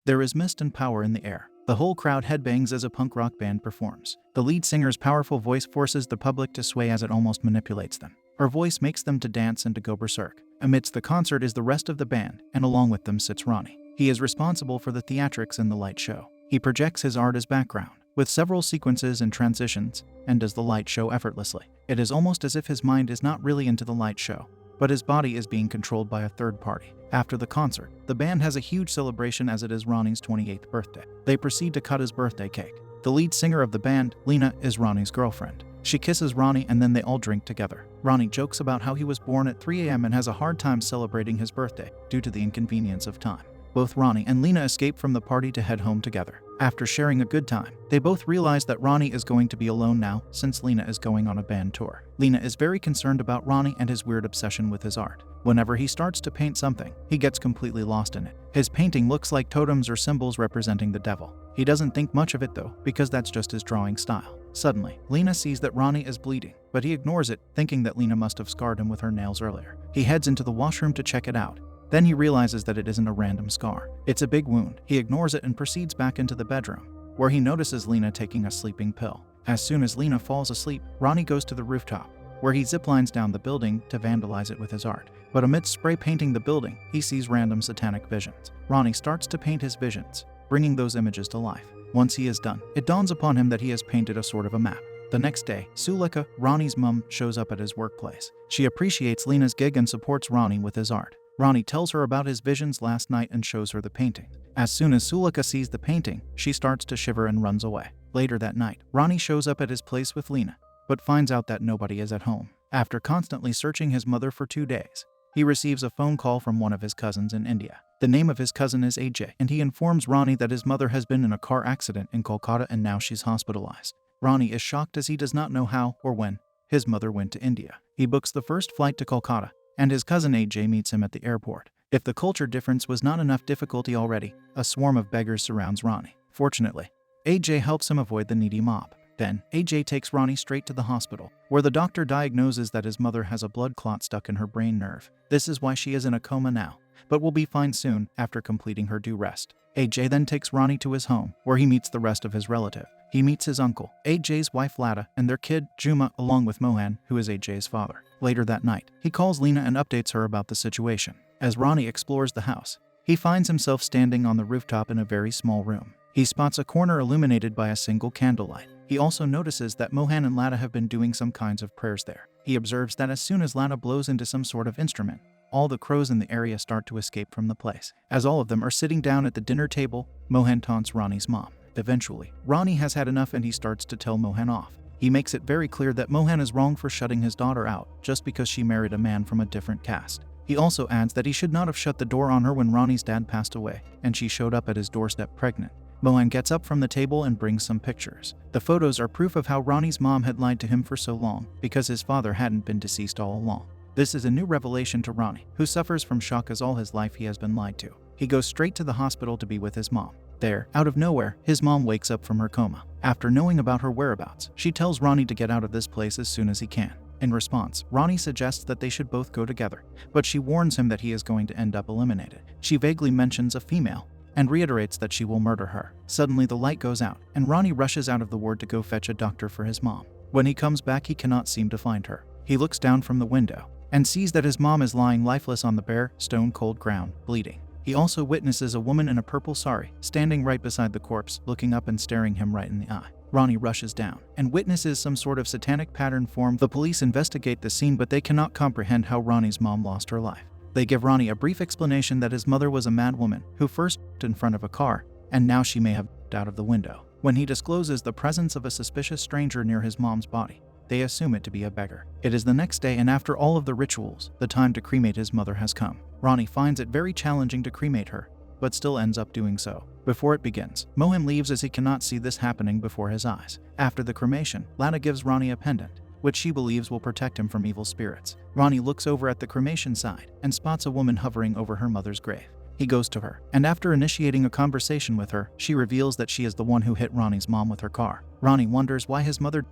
There is mist and power in the air. The whole crowd headbangs as a punk rock band performs. The lead singer's powerful voice forces the public to sway as it almost manipulates them. Her voice makes them to dance and to go berserk. Amidst the concert is the rest of the band, and along with them sits Ronnie. He is responsible for the theatrics in the light show. He projects his art as background, with several sequences and transitions, and does the light show effortlessly. It is almost as if his mind is not really into the light show, but his body is being controlled by a third party. After the concert, the band has a huge celebration as it is Ronnie's 28th birthday. They proceed to cut his birthday cake. The lead singer of the band, Lena, is Ronnie's girlfriend. She kisses Ronnie and then they all drink together. Ronnie jokes about how he was born at 3 a.m. and has a hard time celebrating his birthday due to the inconvenience of time. Both Ronnie and Lena escape from the party to head home together. After sharing a good time, they both realize that Ronnie is going to be alone now since Lena is going on a band tour. Lena is very concerned about Ronnie and his weird obsession with his art. Whenever he starts to paint something, he gets completely lost in it. His painting looks like totems or symbols representing the devil. He doesn't think much of it though, because that's just his drawing style. Suddenly, Lena sees that Ronnie is bleeding, but he ignores it, thinking that Lena must have scarred him with her nails earlier. He heads into the washroom to check it out. Then he realizes that it isn't a random scar. It's a big wound. He ignores it and proceeds back into the bedroom, where he notices Lena taking a sleeping pill. As soon as Lena falls asleep, Ronnie goes to the rooftop, where he ziplines down the building to vandalize it with his art. But amidst spray painting the building, he sees random satanic visions. Ronnie starts to paint his visions, bringing those images to life. Once he is done, it dawns upon him that he has painted a sort of a map. The next day, Sulika, Ronnie's mom, shows up at his workplace. She appreciates Lena's gig and supports Ronnie with his art. Ronnie tells her about his visions last night and shows her the painting. As soon as Sulika sees the painting, she starts to shiver and runs away. Later that night, Ronnie shows up at his place with Lena, but finds out that nobody is at home. After constantly searching his mother for 2 days, he receives a phone call from one of his cousins in India. The name of his cousin is AJ, and he informs Ronnie that his mother has been in a car accident in Kolkata and now she's hospitalized. Ronnie is shocked as he does not know how or when his mother went to India. He books the first flight to Kolkata, and his cousin AJ meets him at the airport. If the culture difference was not enough difficulty already, a swarm of beggars surrounds Ronnie. Fortunately, AJ helps him avoid the needy mob. Then, AJ takes Ronnie straight to the hospital, where the doctor diagnoses that his mother has a blood clot stuck in her brain nerve. This is why she is in a coma now, but will be fine soon after completing her due rest. AJ then takes Ronnie to his home, where he meets the rest of his relative. He meets his uncle, AJ's wife Lada, and their kid, Juma, along with Mohan, who is AJ's father. Later that night, he calls Lena and updates her about the situation. As Ronnie explores the house, he finds himself standing on the rooftop in a very small room. He spots a corner illuminated by a single candlelight. He also notices that Mohan and Lada have been doing some kinds of prayers there. He observes that as soon as Lada blows into some sort of instrument, all the crows in the area start to escape from the place. As all of them are sitting down at the dinner table, Mohan taunts Ronnie's mom. Eventually, Ronnie has had enough and he starts to tell Mohan off. He makes it very clear that Mohan is wrong for shutting his daughter out just because she married a man from a different caste. He also adds that he should not have shut the door on her when Ronnie's dad passed away and she showed up at his doorstep pregnant. Mohan gets up from the table and brings some pictures. The photos are proof of how Ronnie's mom had lied to him for so long because his father hadn't been deceased all along. This is a new revelation to Ronnie, who suffers from shock as all his life he has been lied to. He goes straight to the hospital to be with his mom. There, out of nowhere, his mom wakes up from her coma. After knowing about her whereabouts, she tells Ronnie to get out of this place as soon as he can. In response, Ronnie suggests that they should both go together, but she warns him that he is going to end up eliminated. She vaguely mentions a female, and reiterates that she will murder her. Suddenly the light goes out, and Ronnie rushes out of the ward to go fetch a doctor for his mom. When he comes back, he cannot seem to find her. He looks down from the window, and sees that his mom is lying lifeless on the bare, stone-cold ground, bleeding. He also witnesses a woman in a purple sari, standing right beside the corpse, looking up and staring him right in the eye. Ronnie rushes down, and witnesses some sort of satanic pattern form. The police investigate the scene, but they cannot comprehend how Ronnie's mom lost her life. They give Ronnie a brief explanation that his mother was a mad woman who first in front of a car, and now she may have out of the window. When he discloses the presence of a suspicious stranger near his mom's body, they assume it to be a beggar. It is the next day, and after all of the rituals, the time to cremate his mother has come. Ronnie finds it very challenging to cremate her, but still ends up doing so. Before it begins, Mohan leaves as he cannot see this happening before his eyes. After the cremation, Lada gives Ronnie a pendant, which she believes will protect him from evil spirits. Ronnie looks over at the cremation side and spots a woman hovering over her mother's grave. He goes to her, and after initiating a conversation with her, she reveals that she is the one who hit Ronnie's mom with her car. Ronnie wonders why his mother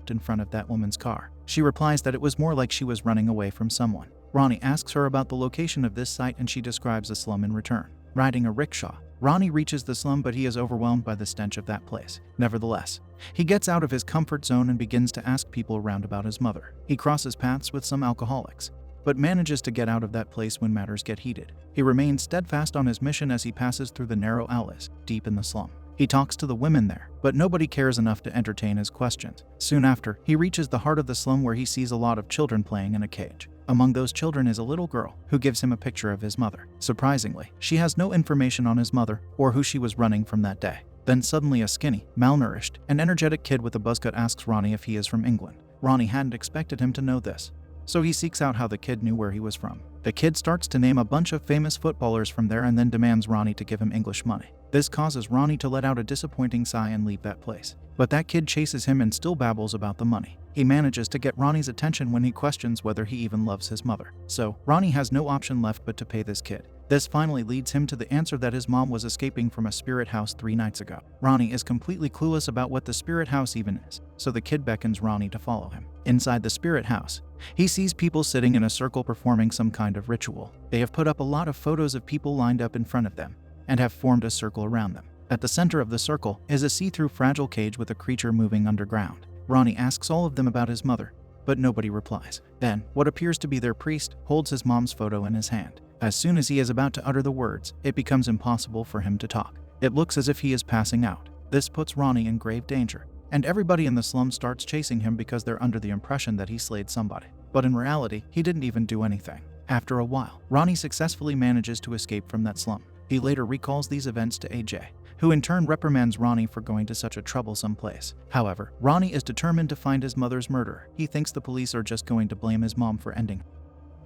in front of that woman's car. She replies that it was more like she was running away from someone. Ronnie asks her about the location of this site, and she describes a slum in return. Riding a rickshaw, Ronnie reaches the slum, but he is overwhelmed by the stench of that place. Nevertheless, he gets out of his comfort zone and begins to ask people around about his mother. He crosses paths with some alcoholics, but manages to get out of that place when matters get heated. He remains steadfast on his mission as he passes through the narrow alleys, deep in the slum. He talks to the women there, but nobody cares enough to entertain his questions. Soon after, he reaches the heart of the slum where he sees a lot of children playing in a cage. Among those children is a little girl, who gives him a picture of his mother. Surprisingly, she has no information on his mother or who she was running from that day. Then suddenly a skinny, malnourished, and energetic kid with a buzzcut asks Ronnie if he is from England. Ronnie hadn't expected him to know this, so he seeks out how the kid knew where he was from. The kid starts to name a bunch of famous footballers from there and then demands Ronnie to give him English money. This causes Ronnie to let out a disappointing sigh and leave that place. But that kid chases him and still babbles about the money. He manages to get Ronnie's attention when he questions whether he even loves his mother. So, Ronnie has no option left but to pay this kid. This finally leads him to the answer that his mom was escaping from a spirit house 3 nights ago. Ronnie is completely clueless about what the spirit house even is, so the kid beckons Ronnie to follow him. Inside the spirit house, he sees people sitting in a circle performing some kind of ritual. They have put up a lot of photos of people lined up in front of them, and have formed a circle around them. At the center of the circle is a see-through fragile cage with a creature moving underground. Ronnie asks all of them about his mother, but nobody replies. Then, what appears to be their priest holds his mom's photo in his hand. As soon as he is about to utter the words, it becomes impossible for him to talk. It looks as if he is passing out. This puts Ronnie in grave danger, and everybody in the slum starts chasing him because they're under the impression that he slayed somebody. But in reality, he didn't even do anything. After a while, Ronnie successfully manages to escape from that slum. He later recalls these events to AJ, who in turn reprimands Ronnie for going to such a troublesome place. However, Ronnie is determined to find his mother's murderer. He thinks the police are just going to blame his mom for ending.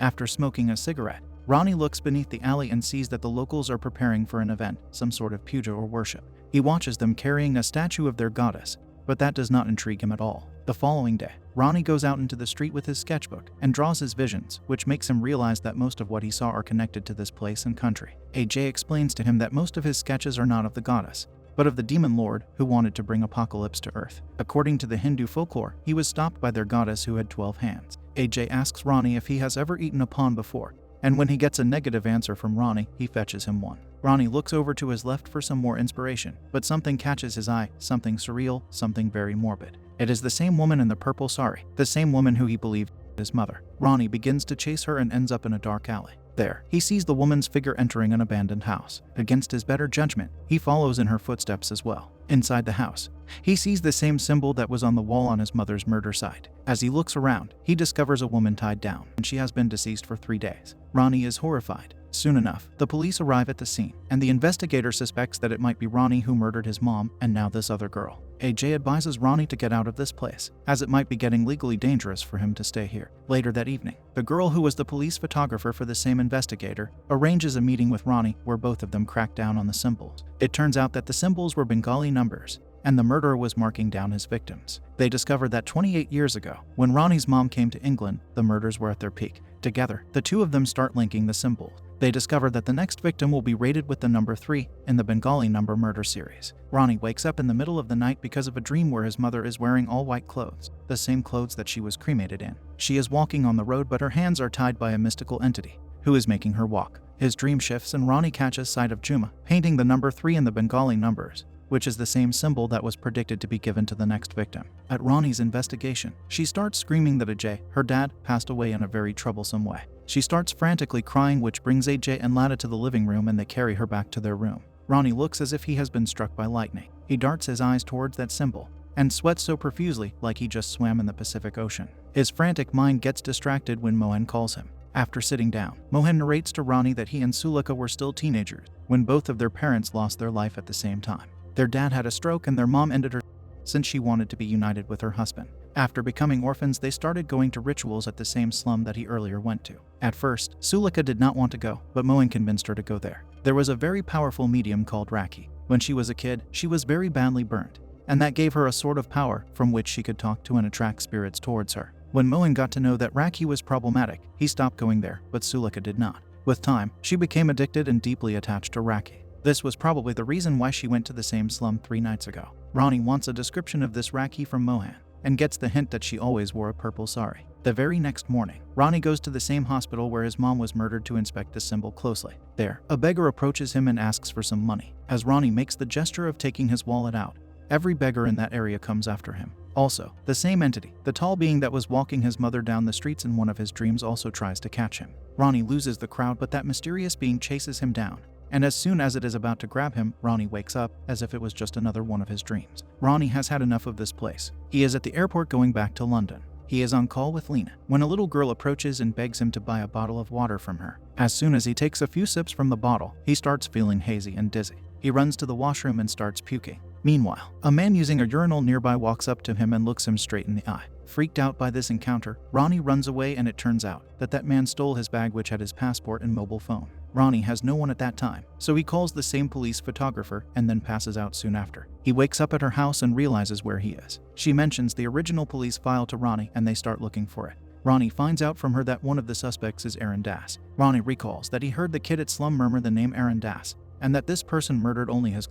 After smoking a cigarette, Ronnie looks beneath the alley and sees that the locals are preparing for an event, some sort of puja or worship. He watches them carrying a statue of their goddess, but that does not intrigue him at all. The following day, Ronnie goes out into the street with his sketchbook and draws his visions, which makes him realize that most of what he saw are connected to this place and country. AJ explains to him that most of his sketches are not of the goddess, but of the demon lord who wanted to bring apocalypse to Earth. According to the Hindu folklore, he was stopped by their goddess who had 12 hands. AJ asks Ronnie if he has ever eaten a pawn before, and when he gets a negative answer from Ronnie, he fetches him one. Ronnie looks over to his left for some more inspiration, but something catches his eye, something surreal, something very morbid. It is the same woman in the purple sari, the same woman who he believed was his mother. Ronnie begins to chase her and ends up in a dark alley. There, he sees the woman's figure entering an abandoned house. Against his better judgment, he follows in her footsteps as well. Inside the house, he sees the same symbol that was on the wall on his mother's murder site. As he looks around, he discovers a woman tied down, and she has been deceased for 3 days. Ronnie is horrified. Soon enough, the police arrive at the scene, and the investigator suspects that it might be Ronnie who murdered his mom and now this other girl. AJ advises Ronnie to get out of this place, as it might be getting legally dangerous for him to stay here. Later that evening, the girl who was the police photographer for the same investigator arranges a meeting with Ronnie where both of them crack down on the symbols. It turns out that the symbols were Bengali numbers, and the murderer was marking down his victims. They discovered that 28 years ago, when Ronnie's mom came to England, the murders were at their peak. Together, the two of them start linking the symbols. They discover that the next victim will be rated with the number 3 in the Bengali number murder series. Ronnie wakes up in the middle of the night because of a dream where his mother is wearing all white clothes, the same clothes that she was cremated in. She is walking on the road, but her hands are tied by a mystical entity who is making her walk. His dream shifts and Ronnie catches sight of Juma painting the number 3 in the Bengali numbers, which is the same symbol that was predicted to be given to the next victim. At Ronnie's investigation, she starts screaming that Ajay, her dad, passed away in a very troublesome way. She starts frantically crying, which brings AJ and Lada to the living room and they carry her back to their room. Ronnie looks as if he has been struck by lightning. He darts his eyes towards that symbol and sweats so profusely like he just swam in the Pacific Ocean. His frantic mind gets distracted when Mohan calls him. After sitting down, Mohan narrates to Ronnie that he and Sulika were still teenagers when both of their parents lost their life at the same time. Their dad had a stroke and their mom ended her since she wanted to be united with her husband. After becoming orphans, they started going to rituals at the same slum that he earlier went to. At first, Sulika did not want to go, but Mohan convinced her to go there. There was a very powerful medium called Raki. When she was a kid, she was very badly burnt, and that gave her a sort of power from which she could talk to and attract spirits towards her. When Mohan got to know that Raki was problematic, he stopped going there, but Sulika did not. With time, she became addicted and deeply attached to Raki. This was probably the reason why she went to the same slum 3 nights ago. Ronnie wants a description of this Raki from Mohan, and gets the hint that she always wore a purple sari. The very next morning, Ronnie goes to the same hospital where his mom was murdered to inspect the symbol closely. There, a beggar approaches him and asks for some money. As Ronnie makes the gesture of taking his wallet out, every beggar in that area comes after him. Also, the same entity, the tall being that was walking his mother down the streets in one of his dreams, also tries to catch him. Ronnie loses the crowd, but that mysterious being chases him down. And as soon as it is about to grab him, Ronnie wakes up as if it was just another one of his dreams. Ronnie has had enough of this place. He is at the airport going back to London. He is on call with Lena when a little girl approaches and begs him to buy a bottle of water from her. As soon as he takes a few sips from the bottle, he starts feeling hazy and dizzy. He runs to the washroom and starts puking. Meanwhile, a man using a urinal nearby walks up to him and looks him straight in the eye. Freaked out by this encounter, Ronnie runs away, and it turns out that man stole his bag, which had his passport and mobile phone. Ronnie has no one at that time, so he calls the same police photographer and then passes out soon after. He wakes up at her house and realizes where he is. She mentions the original police file to Ronnie and they start looking for it. Ronnie finds out from her that one of the suspects is Aaron Das. Ronnie recalls that he heard the kid at Slum murmur the name Aaron Das, and that this person murdered only his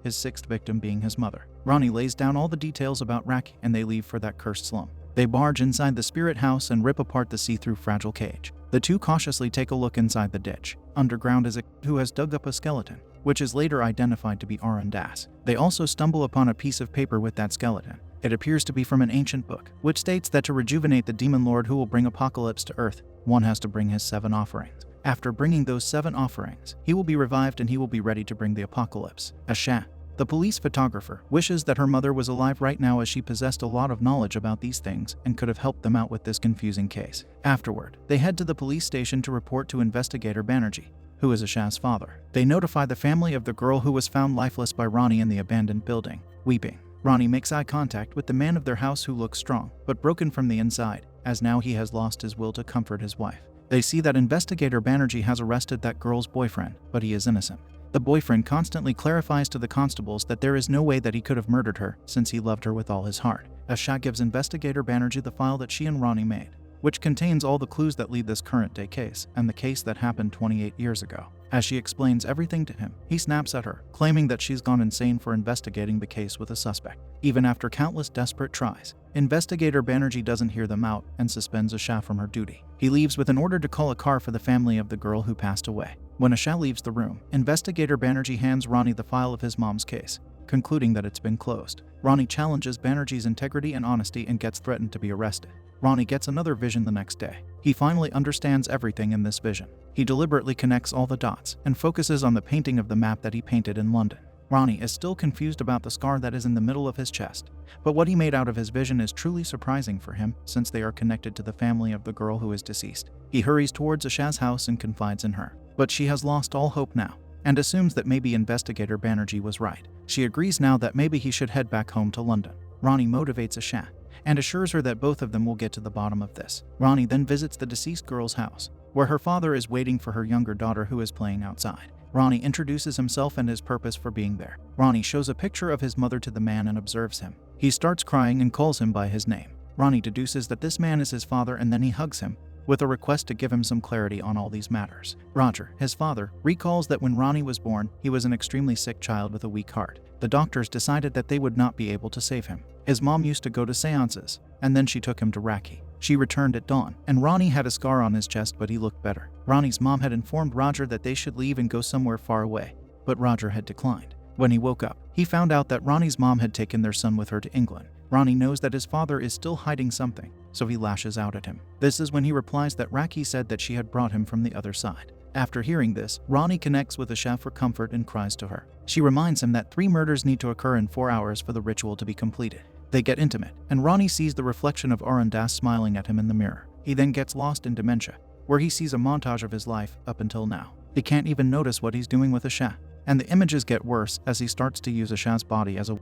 sixth victim being his mother. Ronnie lays down all the details about Raki and they leave for that cursed slum. They barge inside the spirit house and rip apart the see-through fragile cage. The two cautiously take a look inside the ditch. Underground is a who has dug up a skeleton, which is later identified to be Aaron Das. They also stumble upon a piece of paper with that skeleton. It appears to be from an ancient book, which states that to rejuvenate the demon lord who will bring apocalypse to Earth, one has to bring his 7 offerings. After bringing those 7 offerings, he will be revived and he will be ready to bring the apocalypse. Asha, the police photographer, wishes that her mother was alive right now, as she possessed a lot of knowledge about these things and could have helped them out with this confusing case. Afterward, they head to the police station to report to investigator Banerjee, who is Asha's father. They notify the family of the girl who was found lifeless by Ronnie in the abandoned building. Weeping, Ronnie makes eye contact with the man of their house, who looks strong, but broken from the inside, as now he has lost his will to comfort his wife. They see that investigator Banerjee has arrested that girl's boyfriend, but he is innocent. The boyfriend constantly clarifies to the constables that there is no way that he could have murdered her, since he loved her with all his heart. Asha gives investigator Banerjee the file that she and Ronnie made, which contains all the clues that lead this current-day case, and the case that happened 28 years ago. As she explains everything to him, he snaps at her, claiming that she's gone insane for investigating the case with a suspect. Even after countless desperate tries, investigator Banerjee doesn't hear them out and suspends Asha from her duty. He leaves with an order to call a car for the family of the girl who passed away. When Asha leaves the room, investigator Banerjee hands Ronnie the file of his mom's case, concluding that it's been closed. Ronnie challenges Banerjee's integrity and honesty and gets threatened to be arrested. Ronnie gets another vision the next day. He finally understands everything in this vision. He deliberately connects all the dots and focuses on the painting of the map that he painted in London. Ronnie is still confused about the scar that is in the middle of his chest, but what he made out of his vision is truly surprising for him, since they are connected to the family of the girl who is deceased. He hurries towards Asha's house and confides in her, but she has lost all hope now, and assumes that maybe investigator Banerjee was right. She agrees now that maybe he should head back home to London. Ronnie motivates Asha and assures her that both of them will get to the bottom of this. Ronnie then visits the deceased girl's house, where her father is waiting for her younger daughter, who is playing outside. Ronnie introduces himself and his purpose for being there. Ronnie shows a picture of his mother to the man and observes him. He starts crying and calls him by his name. Ronnie deduces that this man is his father, and then he hugs him, with a request to give him some clarity on all these matters. Roger, his father, recalls that when Ronnie was born, he was an extremely sick child with a weak heart. The doctors decided that they would not be able to save him. His mom used to go to seances, and then she took him to Raki. She returned at dawn, and Ronnie had a scar on his chest, but he looked better. Ronnie's mom had informed Roger that they should leave and go somewhere far away, but Roger had declined. When he woke up, he found out that Ronnie's mom had taken their son with her to England. Ronnie knows that his father is still hiding something, so he lashes out at him. This is when he replies that Raki said that she had brought him from the other side. After hearing this, Ronnie connects with Asha for comfort and cries to her. She reminds him that 3 murders need to occur in 4 hours for the ritual to be completed. They get intimate, and Ronnie sees the reflection of Aaron Das smiling at him in the mirror. He then gets lost in dementia, where he sees a montage of his life up until now. He can't even notice what he's doing with Asha, and the images get worse as he starts to use Asha's body as a...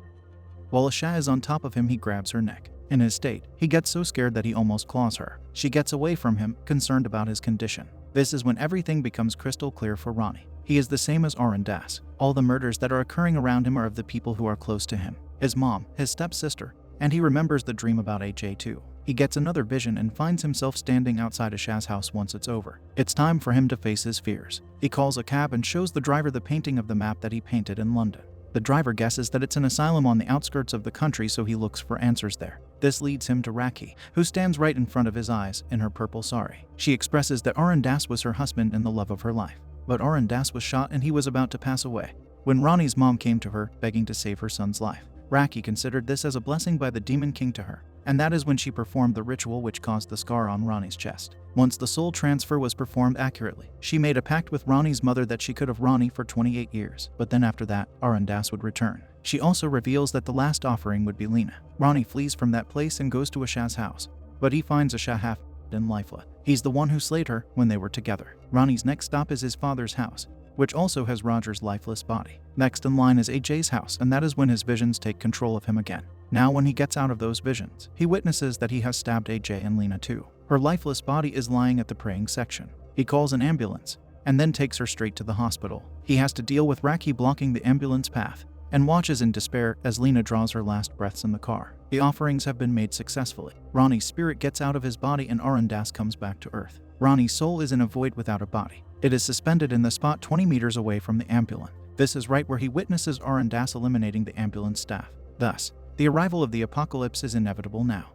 While Asha is on top of him, he grabs her neck. In his state, he gets so scared that he almost claws her. She gets away from him, concerned about his condition. This is when everything becomes crystal clear for Ronnie. He is the same as Aaron Das. All the murders that are occurring around him are of the people who are close to him. His mom, his stepsister, and he remembers the dream about AJ too. He gets another vision and finds himself standing outside Asha's house once it's over. It's time for him to face his fears. He calls a cab and shows the driver the painting of the map that he painted in London. The driver guesses that it's an asylum on the outskirts of the country, so he looks for answers there. This leads him to Raki, who stands right in front of his eyes in her purple sari. She expresses that Arandas was her husband and the love of her life. But Arandas was shot and he was about to pass away when Rani's mom came to her, begging to save her son's life. Raki considered this as a blessing by the Demon King to her, and that is when she performed the ritual which caused the scar on Rani's chest. Once the soul transfer was performed accurately, she made a pact with Rani's mother that she could have Rani for 28 years, but then after that, Arandas would return. She also reveals that the last offering would be Lena. Rani flees from that place and goes to Ashah's house, but he finds Ashah half and lifeless. He's the one who slayed her when they were together. Rani's next stop is his father's house, which also has Roger's lifeless body. Next in line is AJ's house, and that is when his visions take control of him again. Now when he gets out of those visions, he witnesses that he has stabbed AJ and Lena too. Her lifeless body is lying at the praying section. He calls an ambulance, and then takes her straight to the hospital. He has to deal with Raki blocking the ambulance path, and watches in despair as Lena draws her last breaths in the car. The offerings have been made successfully. Rani's spirit gets out of his body and Arandas comes back to Earth. Rani's soul is in a void without a body. It is suspended in the spot 20 meters away from the ambulance. This is right where he witnesses Arandas eliminating the ambulance staff. Thus, the arrival of the apocalypse is inevitable now.